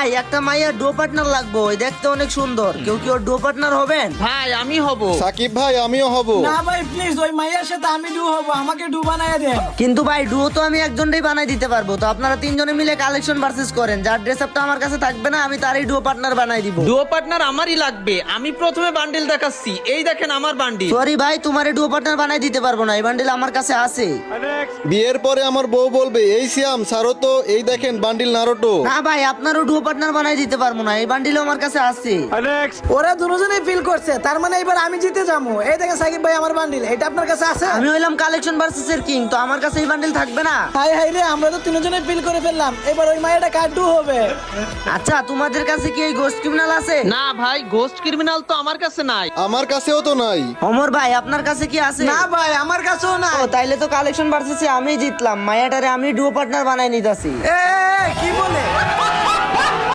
ভাই একটা মাইয়া ডো পার্টনার লাগবে, ওই দেখতে অনেক সুন্দর। কেউ কি ওর ডো পার্টনার হবেন? ভাই আমি হব। সাকিব ভাই আমিও হব। না ভাই প্লিজ, ওই মাইয়ার সাথে আমি ডু হব, আমাকে ডু বানায় দেন। কিন্তু ভাই ডুও তো আমি একজনটাই বানাই দিতে পারবো। তো আপনারা তিনজনে মিলে কালেকশন ভার্সেস করেন, যার ড্রেস আপটা আমার কাছে থাকবে না আমি তারই ডুও পার্টনার বানাই দিব। ডুও পার্টনার আমারই লাগবে। আমি প্রথমে বান্ডিল দেখাচ্ছি, এই দেখেন আমার বান্ডিল। সরি ভাই, তোমার ডুও পার্টনার বানাই দিতে পারবো না, এই বান্ডিল আমার কাছে আছে। বিয়ের পরে আমার বউ বলবে এই সিয়াম সারো তো, এই দেখেন বান্ডিল নারোটো। না ভাই, আপনারও ডুও পার্টনার বানাই দিতে পারবো না, এই বান্ডিল আমার কাছে আছে। ওরা দুজনেই ফিল করছে, তার মানে এবার আমি জিতে যাবো। এই দেখেন সাকিব ভাই, আমার বান্ডিল এটা আপনার কাছে আছে। আমি হইলাম কালেকশন ভার্সেস এর কিং, তো আমার কাছে এই বান্ডিল থাকবে না। হাই হাই রে, আমরা তো তিনজনেই ফিল করে ফেললাম। এবার ওই মাইয়াটা কার ডু হবে? আচ্ছা, তোমাদের কাছে কি এই গোস্ট ক্রিমিনাল আছে? না ভাই, ঘোস্ট ক্রিমিনাল তো আমার কাছে নাই। আমার কাছেও তো নাই। অমর ভাই, আপনার কাছে কি আছে? না ভাই, আমার কাছেও না। ও তাইলে তো কালেকশন ভার্সেসে আমি জিতলাম, মায়াটারে আমি ডুও পার্টনার বানাই নিতাছি। কি বলে?